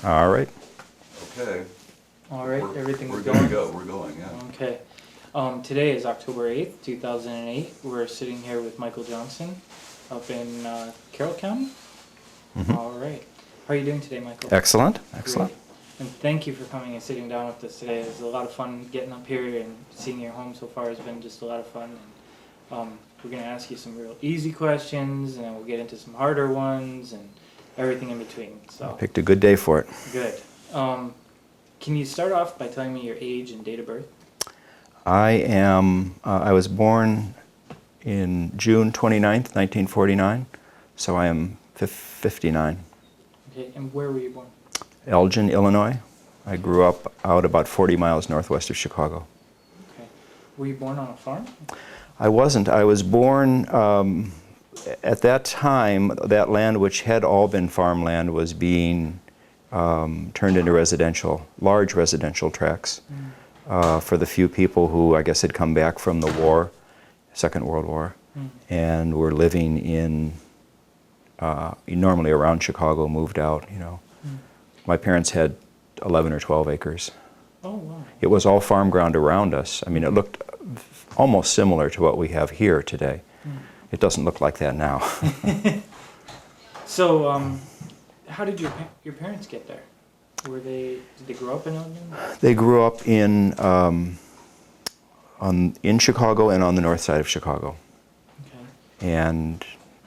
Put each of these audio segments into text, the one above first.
All right. Okay. All right, everything's We're going. gonna go. We're going. Yeah. Okay. Today is October 8th, 2008. We're sitting here with Michael Johnson up in Carroll County. All right. How are you doing today, Michael? Excellent. Excellent. Great. And thank you for coming and sitting down with us today. It was a lot of fun getting up here and seeing your home so far has been just a lot of fun. And, we're going to ask you some real easy questions, and then we'll get into some harder ones and everything in between. So Picked a good day for it. good. Can you start off by telling me your age and date of birth? I was born in June 29th, 1949, so I am 59. Okay, and where were you born? Elgin, Illinois. I grew up out about 40 miles northwest of Chicago. Okay. Were you born on a farm? I wasn't. I was born, at that time, that land which had all been farmland was being turned into large residential tracts for the few people who, I guess, had come back from the war, Second World War, and were living in, normally around Chicago, moved out, you know. My parents had 11 or 12 acres. Oh, wow. It was all farm ground around us. I mean, it looked almost similar to what we have here today. It doesn't look like that now. So, how did your parents get there? Did they grow up in Elgin? They grew up in Chicago and on the north side of Chicago. Okay. And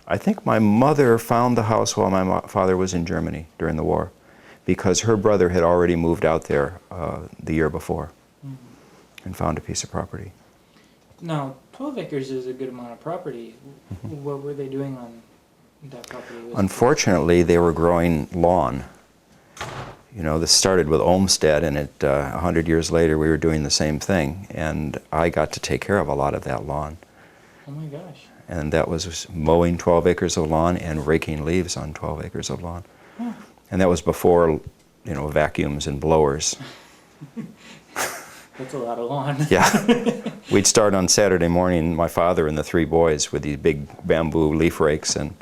I think my mother found the house while my father was in Germany during the war, because her brother had already moved out there the year before and found a piece of property. Now, 12 acres is a good amount of property. What were they doing on that property? Unfortunately, they were growing lawn. You know, this started with Olmsted, and 100 years later we were doing the same thing, and I got to take care of a lot of that lawn. Oh my gosh. And that was mowing 12 acres of lawn and raking leaves on 12 acres of lawn. Huh. And that was before, you know, vacuums and blowers. That's a lot of lawn. Yeah. We'd start on Saturday morning, my father and the three boys, with these big bamboo leaf rakes, and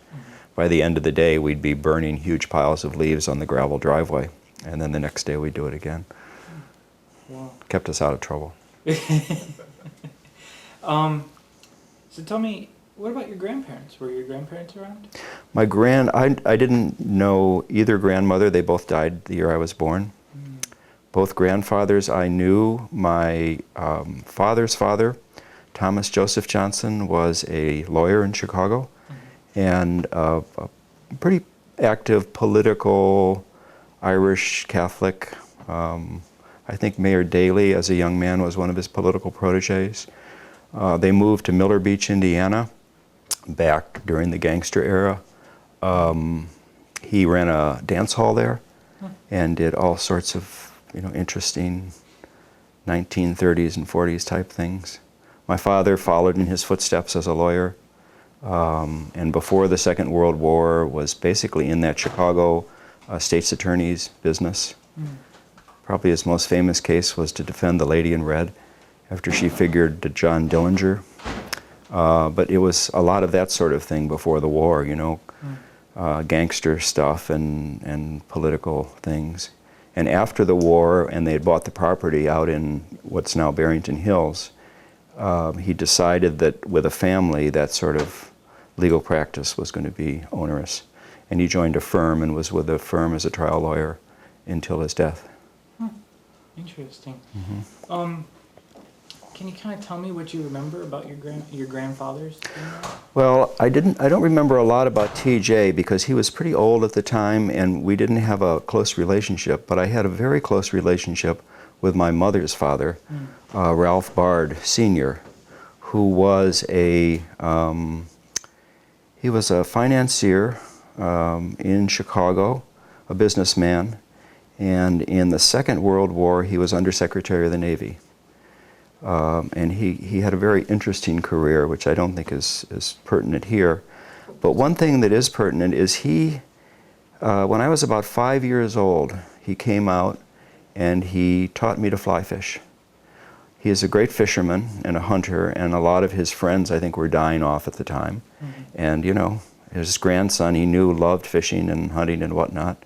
by the end of the day we'd be burning huge piles of leaves on the gravel driveway. And then the next day we'd do it again. Wow. Kept us out of trouble. So tell me, what about your grandparents? Were your grandparents around? I didn't know either grandmother. They both died the year I was born. Both grandfathers I knew. My father's father, Thomas Joseph Johnson, was a lawyer in Chicago and a pretty active political Irish Catholic. I think Mayor Daley, as a young man, was one of his political protégés. They moved to Miller Beach, Indiana, back during the gangster era. He ran a dance hall there and did all sorts of, you know, interesting 1930s and 40s type things. My father followed in his footsteps as a lawyer, and before the Second World War was basically in that Chicago state's attorney's business. Probably his most famous case was to defend the Lady in Red after she figured to John Dillinger. But it was a lot of that sort of thing before the war, you know, gangster stuff and political things. And after the war, and they had bought the property out in what's now Barrington Hills, he decided that with a family, that sort of legal practice was going to be onerous. And he joined a firm and was with the firm as a trial lawyer until his death. Interesting. Can you kind of tell me what you remember about your grandfather's funeral? Well, I don't remember a lot about TJ because he was pretty old at the time and we didn't have a close relationship, but I had a very close relationship with my mother's father, Ralph Bard Sr., who was he was a financier in Chicago, a businessman, and in the Second World War he was Undersecretary of the Navy. And he had a very interesting career, which I don't think is pertinent here. But one thing that is pertinent is when I was about 5 years old, he came out and he taught me to fly fish. He is a great fisherman and a hunter, and a lot of his friends, I think, were dying off at the time. And, you know, his grandson, he knew, loved fishing and hunting and whatnot.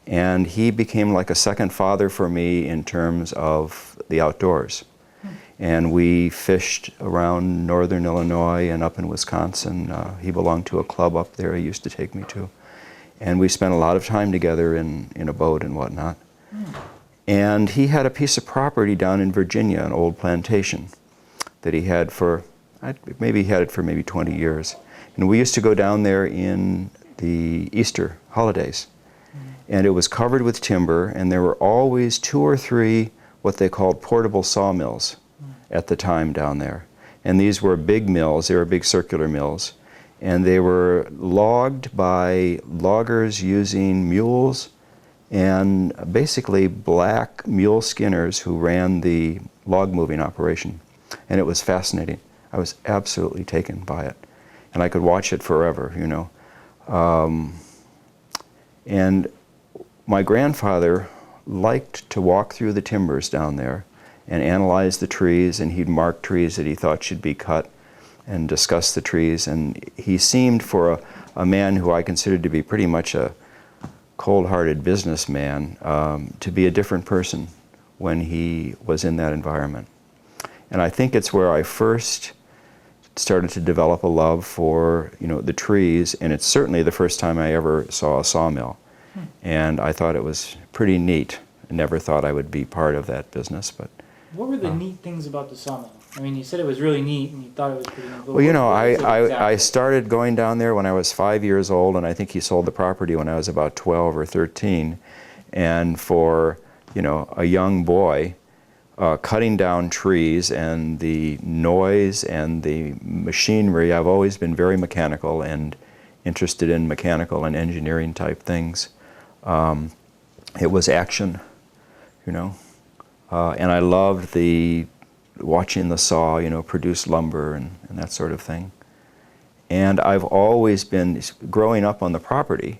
And he became like a second father for me in terms of the outdoors. And we fished around northern Illinois and up in Wisconsin. He belonged to a club up there he used to take me to. And we spent a lot of time together in a boat and whatnot. And he had a piece of property down in Virginia, an old plantation that he had for, maybe he had it for maybe 20 years. And we used to go down there in the Easter holidays. And it was covered with timber, and there were always 2 or 3 what they called portable sawmills at the time down there. And these were big mills, they were big circular mills, and they were logged by loggers using mules and basically black mule skinners who ran the log moving operation. And it was fascinating. I was absolutely taken by it. And I could watch it forever, you know. And my grandfather liked to walk through the timbers down there and analyze the trees, and he'd mark trees that he thought should be cut and discuss the trees. And he seemed, for a man who I considered to be pretty much a cold-hearted businessman, to be a different person when he was in that environment. And I think it's where I first started to develop a love for, you know, the trees, and it's certainly the first time I ever saw a sawmill. And I thought it was pretty neat. I never thought I would be part of that business, but... What were the neat things about the sawmill? I mean, you said it was really neat, and you thought it was pretty neat. Well, you know, what was it I exactly? started going down there when I was 5 years old, and I think he sold the property when I was about 12 or 13. And for, you know, a young boy, cutting down trees and the noise and the machinery, I've always been very mechanical and interested in mechanical and engineering type things. It was action, you know, and I loved watching the saw, you know, produce lumber and that sort of thing. And I've always been, growing up on the property,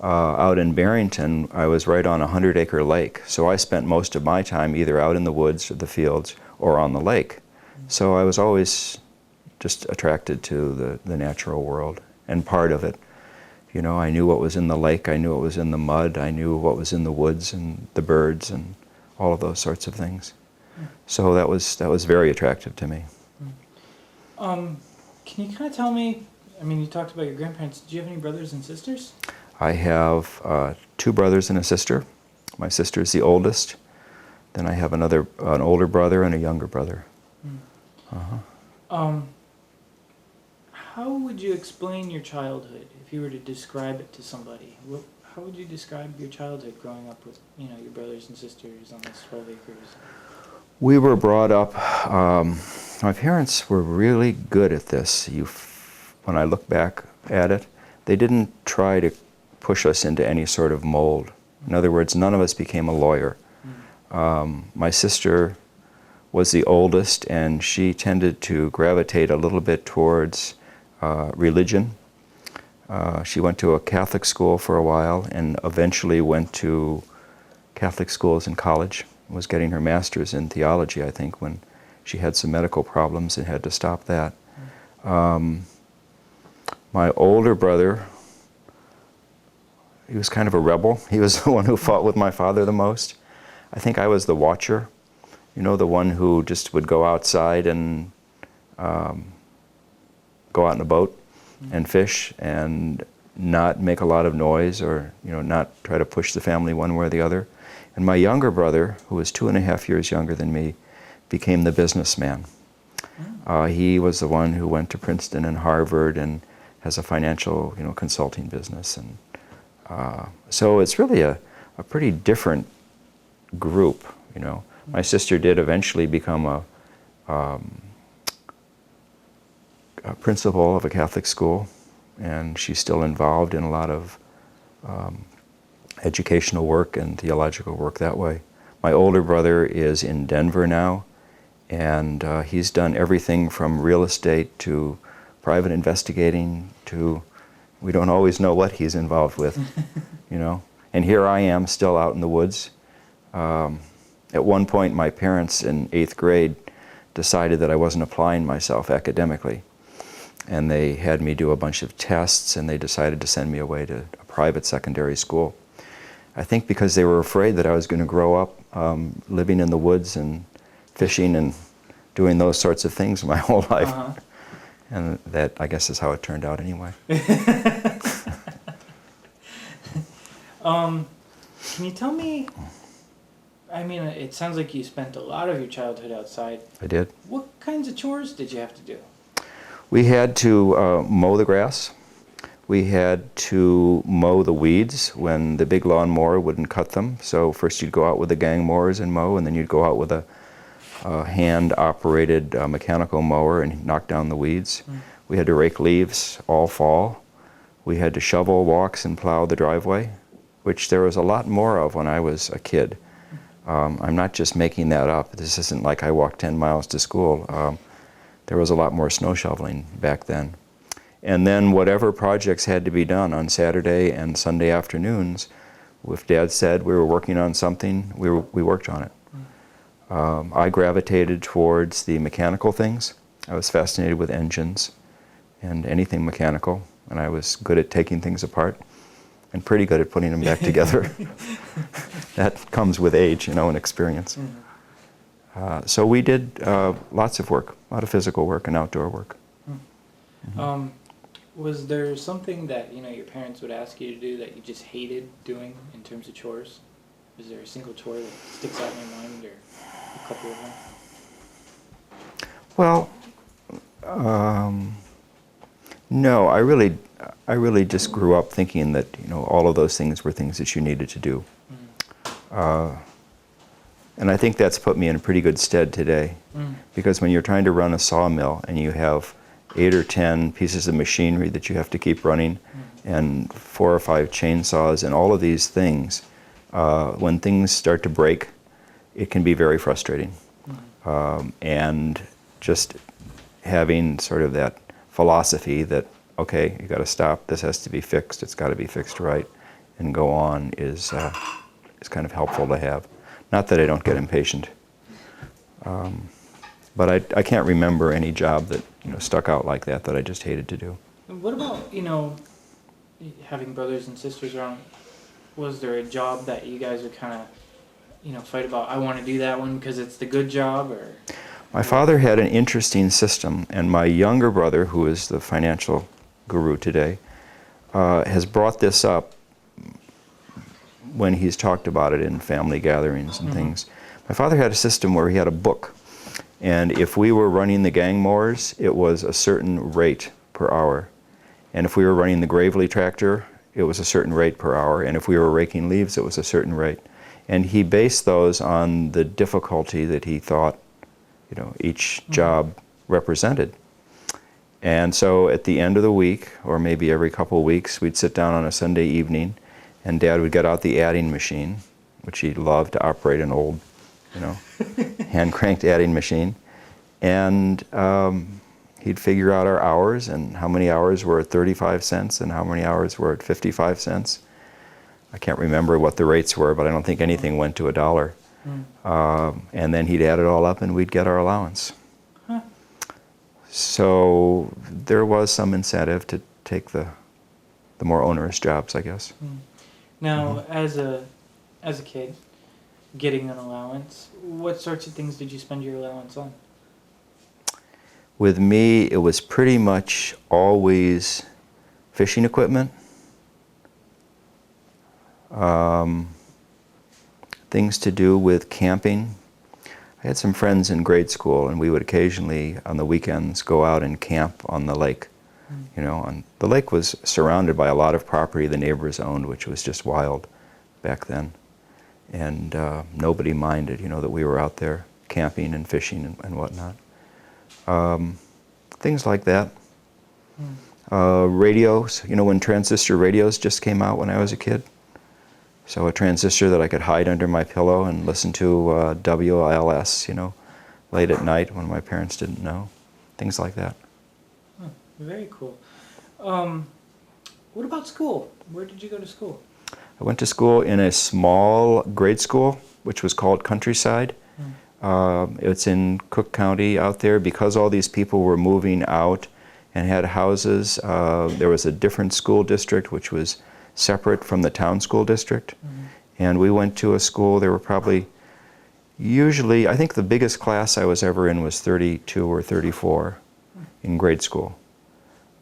out in Barrington, I was right on a 100-acre lake. So I spent most of my time either out in the woods or the fields or on the lake. So I was always just attracted to the natural world and part of it. You know, I knew what was in the lake, I knew what was in the mud, I knew what was in the woods and the birds and all of those sorts of things. So that was very attractive to me. Can you kind of tell me, I mean, you talked about your grandparents. Do you have any brothers and sisters? I have 2 brothers and a sister. My sister is the oldest. Then I have an older brother and a younger brother. How would you explain your childhood if you were to describe it to somebody? How would you describe your childhood growing up with, you know, your brothers and sisters on this 12 acres? We were brought up, my parents were really good at this. When I look back at it, they didn't try to push us into any sort of mold. In other words, none of us became a lawyer. My sister was the oldest, and she tended to gravitate a little bit towards religion. She went to a Catholic school for a while and eventually went to Catholic schools in college. Was getting her master's in theology, I think, when she had some medical problems and had to stop that. My older brother, he was kind of a rebel. He was the one who fought with my father the most. I think I was the watcher, you know, the one who just would go outside and go out in a boat and fish and not make a lot of noise, or, you know, not try to push the family one way or the other. And my younger brother, who was 2.5 years younger than me, became the businessman. He was the one who went to Princeton and Harvard and has a financial, you know, consulting business. And so it's really a pretty different group, you know. My sister did eventually become a principal of a Catholic school, and she's still involved in a lot of educational work and theological work that way. My older brother is in Denver now, and he's done everything from real estate to private investigating to, we don't always know what he's involved with, you know. And here I am still out in the woods. At one point, my parents in 8th grade decided that I wasn't applying myself academically, and they had me do a bunch of tests, and they decided to send me away to a private secondary school. I think because they were afraid that I was going to grow up living in the woods and fishing and doing those sorts of things my whole life. Uh-huh. And that, I guess, is how it turned out anyway. Can you tell me, I mean, it sounds like you spent a lot of your childhood outside. I did. What kinds of chores did you have to do? We had to mow the grass. We had to mow the weeds when the big lawnmower wouldn't cut them. So first you'd go out with the gang mowers and mow, and then you'd go out with a hand-operated mechanical mower and knock down the weeds. We had to rake leaves all fall. We had to shovel walks and plow the driveway, which there was a lot more of when I was a kid. I'm not just making that up. This isn't like I walked 10 miles to school. There was a lot more snow shoveling back then. And then whatever projects had to be done on Saturday and Sunday afternoons, if Dad said we were working on something, we worked on it. I gravitated towards the mechanical things. I was fascinated with engines and anything mechanical, and I was good at taking things apart and pretty good at putting them back together. That comes with age, and experience. So we did lots of work, a lot of physical work and outdoor work. Was there something that your parents would ask you to do that you just hated doing in terms of chores? Is there a single chore that sticks out in your mind, or a couple of them? Well, no, I really just grew up thinking that all of those things were things that you needed to do, and I think that's put me in a pretty good stead today, because when you're trying to run a sawmill and you have 8 or 10 pieces of machinery that you have to keep running, and 4 or 5 chainsaws and all of these things, when things start to break, it can be very frustrating. And just having sort of that philosophy that, okay, you got to stop, this has to be fixed, it's got to be fixed right, and go on is kind of helpful to have. Not that I don't get impatient, but I can't remember any job that stuck out like that I just hated to do. What about having brothers and sisters around? Was there a job that you guys would kind of fight about? I want to do that one because it's the good job, or? My father had an interesting system, and my younger brother, who is the financial guru today, has brought this up when he's talked about it in family gatherings and things. My father had a system where he had a book, and if we were running the gang mowers, it was a certain rate per hour. And if we were running the Gravely tractor, it was a certain rate per hour. And if we were raking leaves, it was a certain rate. And he based those on the difficulty that he thought each job represented. And so at the end of the week, or maybe every couple of weeks, we'd sit down on a Sunday evening, and Dad would get out the adding machine, which he loved to operate, an old, hand-cranked adding machine. And he'd figure out our hours and how many hours were at 35 cents and how many hours were at 55 cents. I can't remember what the rates were, but I don't think anything went to $1. And then he'd add it all up and we'd get our allowance. So there was some incentive to take the more onerous jobs, I guess. Now, as a kid, getting an allowance, what sorts of things did you spend your allowance on? With me, it was pretty much always fishing equipment, things to do with camping. I had some friends in grade school, and we would occasionally, on the weekends, go out and camp on the lake. And the lake was surrounded by a lot of property the neighbors owned, which was just wild back then. And nobody minded, that we were out there camping and fishing and whatnot. Things like that. Radios, when transistor radios just came out when I was a kid. So a transistor that I could hide under my pillow and listen to WLS, late at night when my parents didn't know. Things like that. Oh, very cool. What about school? Where did you go to school? I went to school in a small grade school, which was called Countryside. It's in Cook County out there. Because all these people were moving out and had houses, there was a different school district which was separate from the town school district. And we went to a school, there were probably, usually, I think the biggest class I was ever in was 32 or 34 in grade school.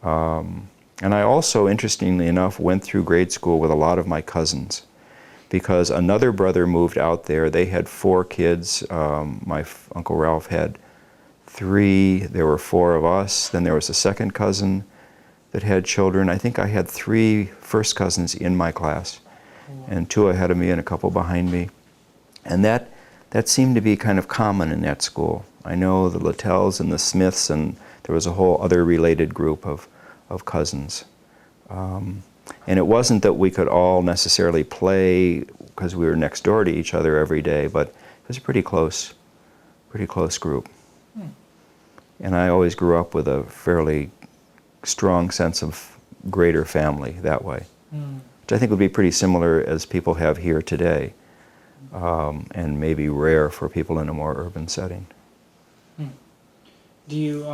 And I also, interestingly enough, went through grade school with a lot of my cousins, because another brother moved out there. They had 4 kids. Uncle Ralph had 3. There were 4 of us. Then there was a second cousin that had children. I think I had 3 first cousins in my class, and 2 ahead of me and a couple behind me. And that seemed to be kind of common in that school. I know the Littells and the Smiths, and there was a whole other related group of cousins. And it wasn't that we could all necessarily play because we were next door to each other every day, but it was a pretty close group. And I always grew up with a fairly strong sense of greater family that way, which I think would be pretty similar as people have here today, and maybe rare for people in a more urban setting. Do you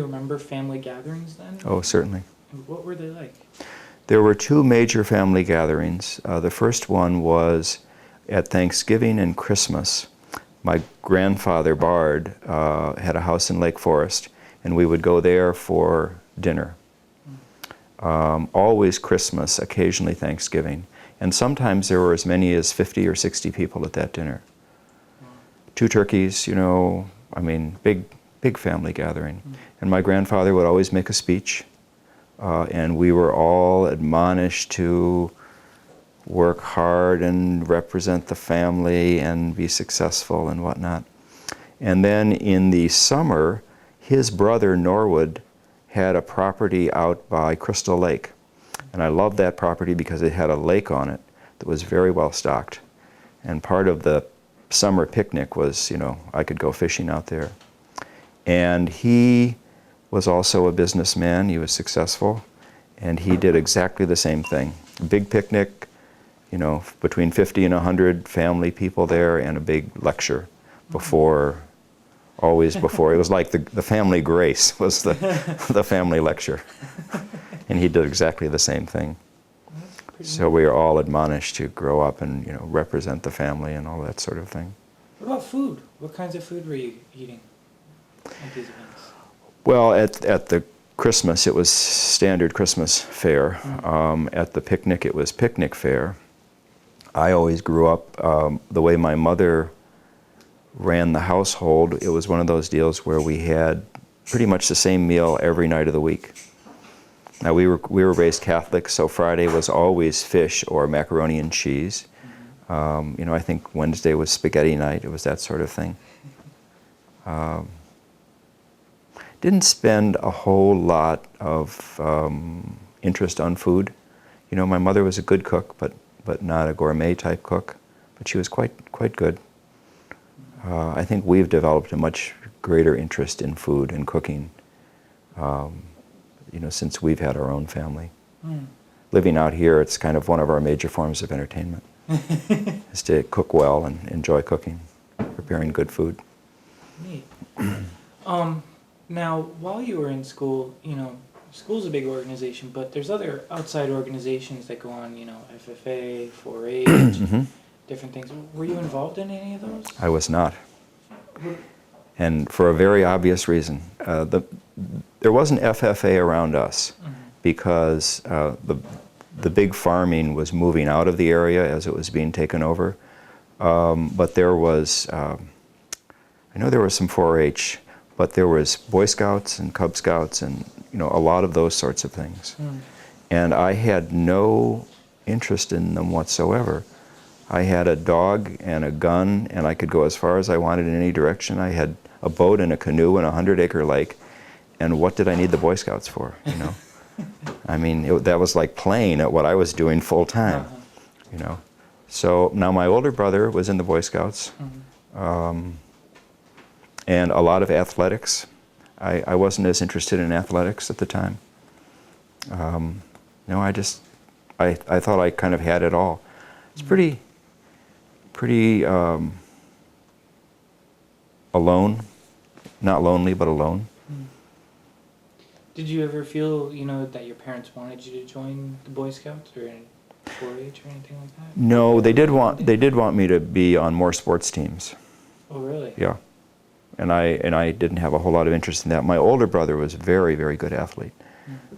remember family gatherings then? Oh, certainly. And what were they like? There were 2 major family gatherings. The first one was at Thanksgiving and Christmas. My grandfather, Bard, had a house in Lake Forest, and we would go there for dinner. Always Christmas, occasionally Thanksgiving. And sometimes there were as many as 50 or 60 people at that dinner. 2 turkeys, I mean, big family gathering. And my grandfather would always make a speech, and we were all admonished to work hard and represent the family and be successful and whatnot. And then in the summer, his brother Norwood had a property out by Crystal Lake. And I loved that property because it had a lake on it that was very well stocked. And part of the summer picnic was, I could go fishing out there. And he was also a businessman. He was successful, and he did exactly the same thing. A big picnic, between 50 and 100 family people there, and a big lecture always before. It was like the family grace was the family lecture. And he did exactly the same thing. So we are all admonished to grow up and, represent the family and all that sort of thing. What about food? What kinds of food were you eating at these events? Well, at the Christmas, it was standard Christmas fare. At the picnic, it was picnic fare. I always grew up, the way my mother ran the household, it was one of those deals where we had pretty much the same meal every night of the week. Now, we were raised Catholic, so Friday was always fish or macaroni and cheese. I think Wednesday was spaghetti night. It was that sort of thing. Didn't spend a whole lot of interest on food. My mother was a good cook, but not a gourmet type cook. But she was quite good. I think we've developed a much greater interest in food and cooking, since we've had our own family. Living out here, it's kind of one of our major forms of entertainment, is to cook well and enjoy cooking, preparing good food. Neat. Now, while you were in school, school's a big organization, but there's other outside organizations that go on, FFA, 4-H, different things. Were you involved in any of those? I was not. And for a very obvious reason. There wasn't FFA around us because the big farming was moving out of the area as it was being taken over. But there was, I know there was some 4-H, but there was Boy Scouts and Cub Scouts and, a lot of those sorts of things. And I had no interest in them whatsoever. I had a dog and a gun, and I could go as far as I wanted in any direction. I had a boat and a canoe in a 100-acre lake, and what did I need the Boy Scouts for, I mean, that was like playing at what I was doing full time, So now my older brother was in the Boy Scouts, and a lot of athletics. I wasn't as interested in athletics at the time. I thought I kind of had it all. It's pretty alone, not lonely, but alone. Did you ever feel, that your parents wanted you to join the Boy Scouts, or? 4-H or anything like that? No, they did want me to be on more sports teams. Oh, really? Yeah. And I didn't have a whole lot of interest in that. My older brother was a very, very good athlete,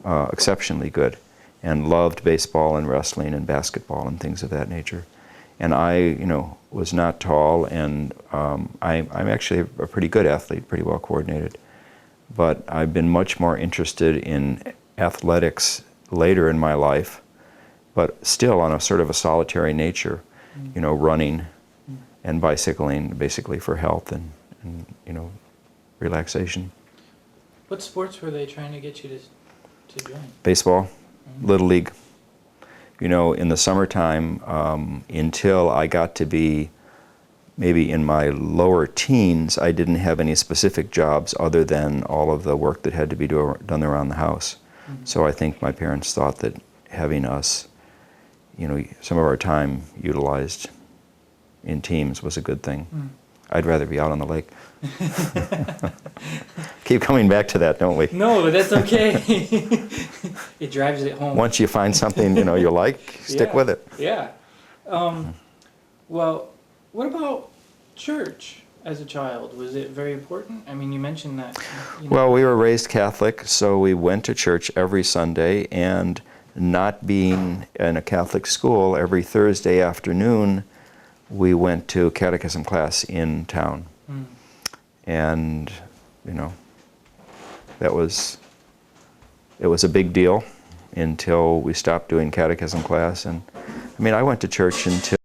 exceptionally good, and loved baseball and wrestling and basketball and things of that nature. And I, was not tall, and I'm actually a pretty good athlete, pretty well coordinated. But I've been much more interested in athletics later in my life, but still on a sort of a solitary nature, running and bicycling, basically for health and relaxation. What sports were they trying to get you to join? Baseball, Little League. In the summertime, until I got to be maybe in my lower teens, I didn't have any specific jobs other than all of the work that had to be done around the house. So I think my parents thought that having us, some of our time utilized in teams was a good thing. I'd rather be out on the lake. Keep coming back to that, don't we? No, but that's okay. It drives it home. Once you find something you like, stick with it. Yeah. Well, what about church as a child? Was it very important? I mean, you mentioned that. Well, we were raised Catholic, so we went to church every Sunday, and not being in a Catholic school, every Thursday afternoon we went to catechism class in town. And, it was a big deal until we stopped doing catechism class. And I went to church until